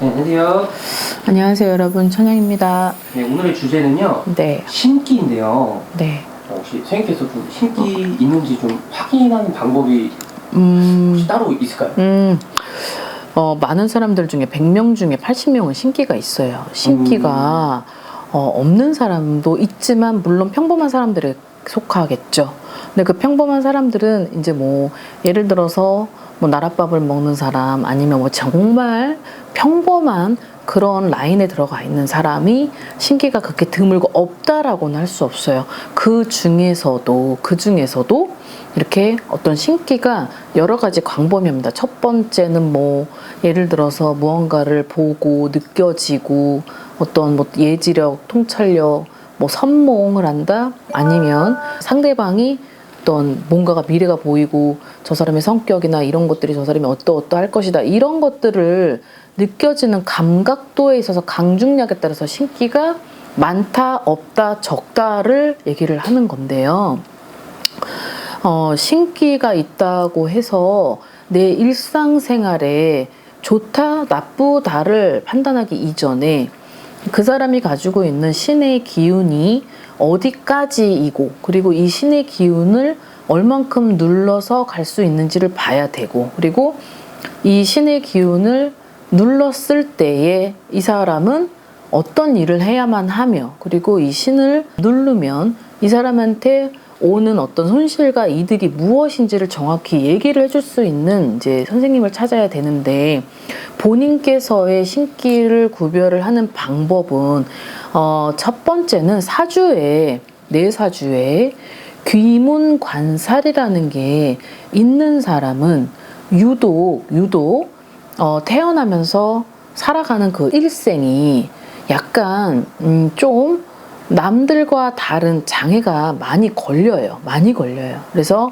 네, 안녕하세요. 안녕하세요, 여러분. 천영입니다. 네, 오늘의 주제는요. 네. 신기인데요. 네. 혹시 선생님께서 좀 신기 있는지 좀 확인하는 방법이 혹시 따로 있을까요? 많은 사람들 중에 100명 중에 80명은 신기가 있어요. 신기가 없는 사람도 있지만 물론 평범한 사람들에 속하겠죠. 근데 그 평범한 사람들은 이제 뭐 예를 들어서 뭐 나랏밥을 먹는 사람 아니면 뭐 정말 평범한 그런 라인에 들어가 있는 사람이 신기가 그렇게 드물고 없다라고는 할 수 없어요. 그 중에서도 이렇게 어떤 신기가 여러 가지 광범위합니다. 첫 번째는 뭐 예를 들어서 무언가를 보고 느껴지고 어떤 뭐 예지력, 통찰력, 뭐 선몽을 한다 아니면 상대방이 어떤 뭔가가 미래가 보이고 저 사람의 성격이나 이런 것들이 저 사람이 어떠할 것이다 이런 것들을 느껴지는 감각도에 있어서 강중약에 따라서 신기가 많다, 없다, 적다를 얘기를 하는 건데요. 신기가 있다고 해서 내 일상생활에 좋다, 나쁘다를 판단하기 이전에 그 사람이 가지고 있는 신의 기운이 어디까지이고 그리고 이 신의 기운을 얼만큼 눌러서 갈 수 있는지를 봐야 되고 그리고 이 신의 기운을 눌렀을 때에 이 사람은 어떤 일을 해야만 하며 그리고 이 신을 누르면 이 사람한테 오는 어떤 손실과 이득이 무엇인지를 정확히 얘기를 해줄 수 있는 이제 선생님을 찾아야 되는데 본인께서의 신기를 구별을 하는 방법은 첫 번째는 사주에 내 사주에 귀문관살이라는 게 있는 사람은 유독 태어나면서 살아가는 그 일생이 약간 좀 남들과 다른 장애가 많이 걸려요. 그래서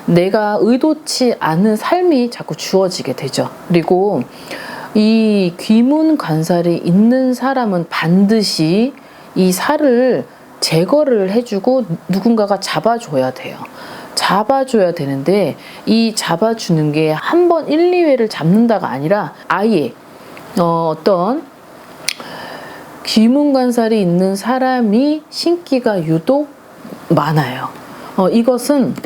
내가 의도치 않은 삶이 자꾸 주어지게 되죠. 그리고 이 귀문관살이 있는 사람은 반드시 이 살을 제거를 해주고 누군가가 잡아줘야 돼요. 잡아줘야 되는데 이 잡아주는 게 한 번 1, 2회를 잡는다가 아니라 아예 어떤 귀문관살이 있는 사람이 신기가 유독 많아요. 이것은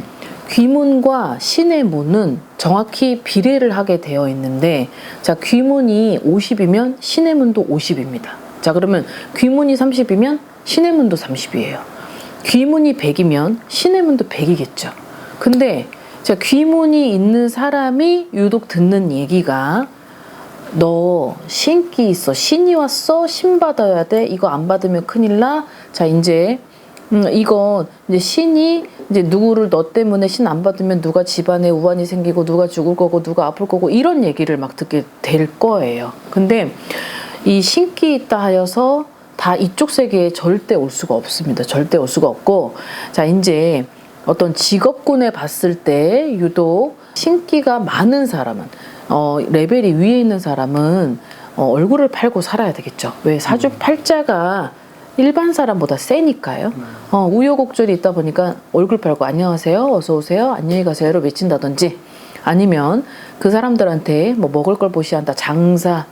귀문과 신의 문은 정확히 비례를 하게 되어 있는데 자 귀문이 50이면 신의 문도 50입니다. 자 그러면 귀문이 30이면 신의 문도 30이에요. 귀문이 100이면 신의 문도 100이겠죠. 근데 자 귀문이 있는 사람이 유독 듣는 얘기가 너 신기 있어. 신이 왔어. 신 받아야 돼. 이거 안 받으면 큰일 나. 자, 이제 이건 이제 신이 이제 누구를 너 때문에 신 안 받으면 누가 집안에 우환이 생기고 누가 죽을 거고 누가 아플 거고 이런 얘기를 막 듣게 될 거예요. 근데 이 신기 있다 하여서 다 이쪽 세계에 절대 올 수가 없습니다. 절대 올 수가 없고 자, 이제 어떤 직업군에 봤을 때 유독 신기가 많은 사람은 레벨이 위에 있는 사람은 얼굴을 팔고 살아야 되겠죠. 왜 사주팔자가 일반 사람보다 세니까요. 우여곡절이 있다 보니까 얼굴 팔고 안녕하세요, 어서 오세요, 안녕히 가세요로 외친다든지 아니면 그 사람들한테 뭐 먹을 걸 보시한다, 장사,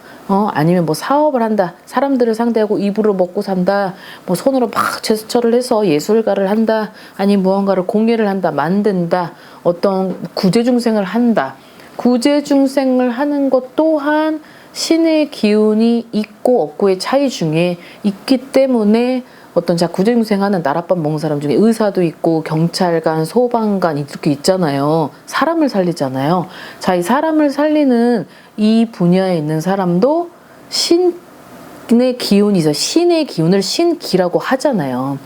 아니면 뭐 사업을 한다, 사람들을 상대하고 입으로 먹고 산다, 뭐 손으로 막 제스처를 해서 예술가를 한다, 아니면 무언가를 공예를 한다, 만든다, 어떤 구제중생을 한다. 구제중생을 하는 것 또한 신의 기운이 있고 없고의 차이 중에 있기 때문에 어떤 자 구제중생하는 나랏밥 먹는 사람 중에 의사도 있고 경찰관, 소방관 이렇게 있잖아요. 사람을 살리잖아요. 자, 이 사람을 살리는 이 분야에 있는 사람도 신의 기운이 있어요. 신의 기운을 신기라고 하잖아요.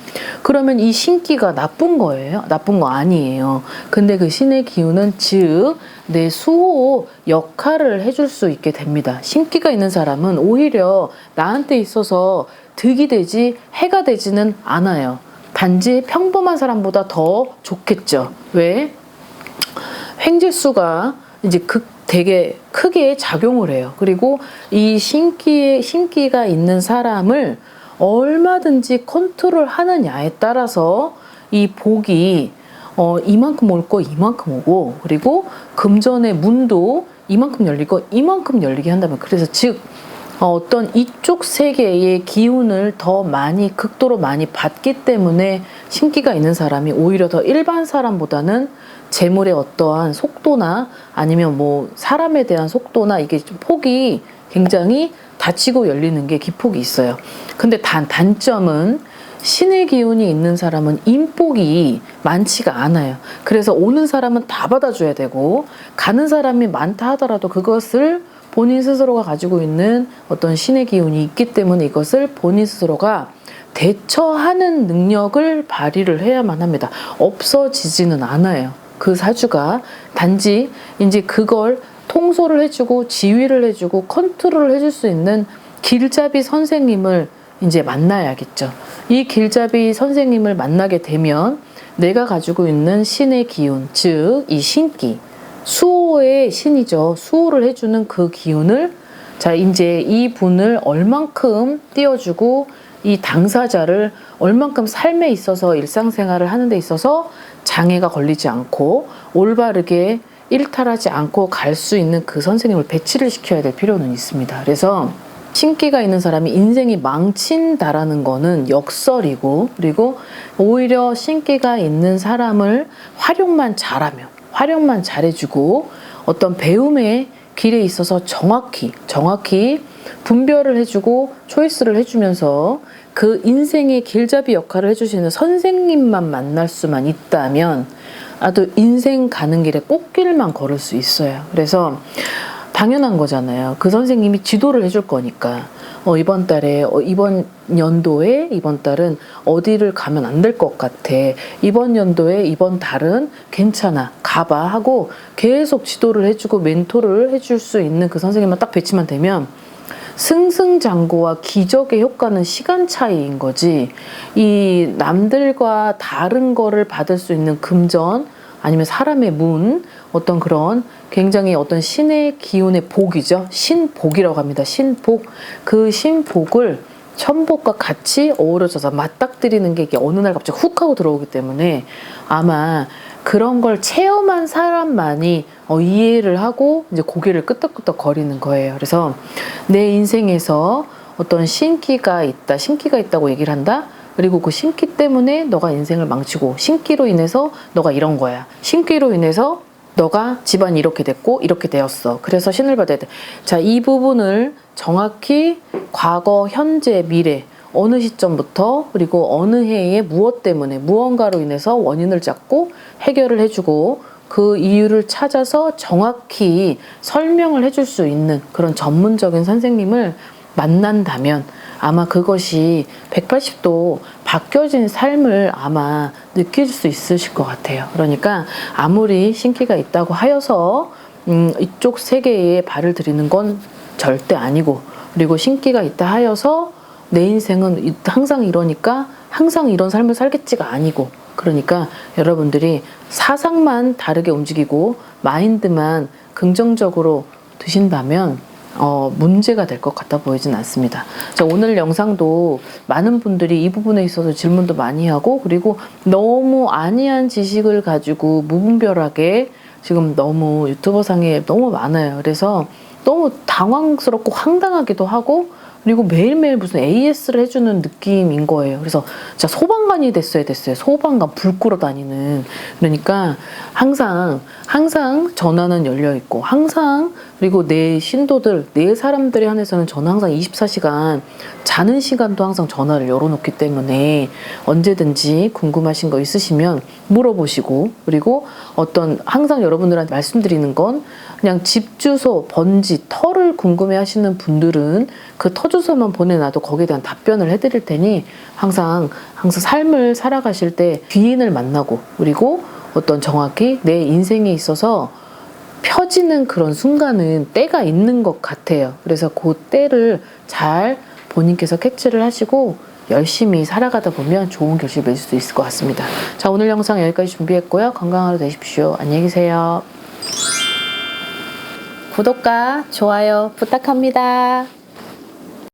그러면 이 신기가 나쁜 거예요? 나쁜 거 아니에요. 근데 그 신의 기운은 즉 내 수호 역할을 해줄 수 있게 됩니다. 신기가 있는 사람은 오히려 나한테 있어서 득이 되지 해가 되지는 않아요. 단지 평범한 사람보다 더 좋겠죠. 왜? 횡재수가 이제 되게 크게 작용을 해요. 그리고 이 신기가 있는 사람을 얼마든지 컨트롤 하느냐에 따라서 이 복이 이만큼 올 거 이만큼 오고 그리고 금전의 문도 이만큼 열리고 이만큼 열리게 한다면 그래서 즉 어떤 이쪽 세계의 기운을 더 많이 극도로 많이 받기 때문에 신기가 있는 사람이 오히려 더 일반 사람보다는 재물의 어떠한 속도나 아니면 뭐 사람에 대한 속도나 이게 좀 폭이 굉장히 닫히고 열리는 게 기폭이 있어요. 근데 단점은 신의 기운이 있는 사람은 인복이 많지가 않아요. 그래서 오는 사람은 다 받아줘야 되고 가는 사람이 많다 하더라도 그것을 본인 스스로가 가지고 있는 어떤 신의 기운이 있기 때문에 이것을 본인 스스로가 대처하는 능력을 발휘를 해야만 합니다. 없어지지는 않아요. 그 사주가 단지 이제 그걸 통솔을 해주고 지휘를 해주고 컨트롤을 해줄 수 있는 길잡이 선생님을 이제 만나야겠죠. 이 길잡이 선생님을 만나게 되면 내가 가지고 있는 신의 기운, 즉 이 신기, 수호의 신이죠. 수호를 해주는 그 기운을 자 이제 이 분을 얼만큼 띄워주고 이 당사자를 얼만큼 삶에 있어서 일상생활을 하는 데 있어서 장애가 걸리지 않고 올바르게 일탈하지 않고 갈 수 있는 그 선생님을 배치를 시켜야 될 필요는 있습니다. 그래서 신기가 있는 사람이 인생이 망친다라는 거는 역설이고 그리고 오히려 신기가 있는 사람을 활용만 잘하면 활용만 잘해주고 어떤 배움의 길에 있어서 정확히 분별을 해주고 초이스를 해주면서 그 인생의 길잡이 역할을 해주시는 선생님만 만날 수만 있다면 아주 인생 가는 길에 꽃길만 걸을 수 있어요. 그래서 당연한 거잖아요. 그 선생님이 지도를 해줄 거니까 이번 달에 이번 연도에 이번 달은 어디를 가면 안 될 것 같아. 이번 연도에 이번 달은 괜찮아. 가봐 하고 계속 지도를 해주고 멘토를 해줄 수 있는 그 선생님만 딱 배치만 되면 승승장구와 기적의 효과는 시간 차이인 거지. 이 남들과 다른 거를 받을 수 있는 금전 아니면 사람의 문 어떤 그런 굉장히 어떤 신의 기운의 복이죠. 신복이라고 합니다. 신복. 그 신복을 천복과 같이 어우러져서 맞닥뜨리는 게 이게 어느 날 갑자기 훅 하고 들어오기 때문에 아마 그런 걸 체험한 사람만이 이해를 하고 이제 고개를 끄덕끄덕 거리는 거예요. 그래서 내 인생에서 어떤 신기가 있다고 얘기를 한다. 그리고 그 신기 때문에 너가 인생을 망치고 신기로 인해서 너가 이런 거야. 신기로 인해서 너가 집안이 이렇게 됐고 이렇게 되었어. 그래서 신을 받아야 돼. 자, 이 부분을 정확히 과거, 현재, 미래 어느 시점부터 그리고 어느 해에 무엇 때문에 무언가로 인해서 원인을 잡고 해결을 해주고 그 이유를 찾아서 정확히 설명을 해줄 수 있는 그런 전문적인 선생님을 만난다면 아마 그것이 180도 바뀌어진 삶을 아마 느낄 수 있으실 것 같아요. 그러니까 아무리 신기가 있다고 하여서 이쪽 세계에 발을 들이는 건 절대 아니고 그리고 신기가 있다 하여서 내 인생은 항상 이러니까 항상 이런 삶을 살겠지가 아니고 그러니까 여러분들이 사상만 다르게 움직이고 마인드만 긍정적으로 드신다면 문제가 될 것 같아 보이진 않습니다. 자, 오늘 영상도 많은 분들이 이 부분에 있어서 질문도 많이 하고 그리고 너무 아니한 지식을 가지고 무분별하게 지금 너무 유튜버상에 너무 많아요. 그래서 너무 당황스럽고 황당하기도 하고 그리고 매일매일 무슨 AS를 해주는 느낌인 거예요. 그래서 진짜 소방관이 됐어야 됐어요. 소방관 불 끌어 다니는. 그러니까 항상 전화는 열려 있고 항상 그리고 내 신도들, 내 사람들에 한해서는 저는 항상 24시간 자는 시간도 항상 전화를 열어놓기 때문에 언제든지 궁금하신 거 있으시면 물어보시고 그리고 어떤 항상 여러분들한테 말씀드리는 건 그냥 집 주소, 번지, 터를 궁금해 하시는 분들은 그 터 주소만 보내놔도 거기에 대한 답변을 해드릴 테니 항상 삶을 살아가실 때 귀인을 만나고 그리고 어떤 정확히 내 인생에 있어서 펴지는 그런 순간은 때가 있는 것 같아요. 그래서 그 때를 잘 본인께서 캐치를 하시고 열심히 살아가다 보면 좋은 결실을 맺을 수 있을 것 같습니다. 자, 오늘 영상 여기까지 준비했고요. 건강한 하루 되십시오. 안녕히 계세요. 구독과 좋아요 부탁합니다.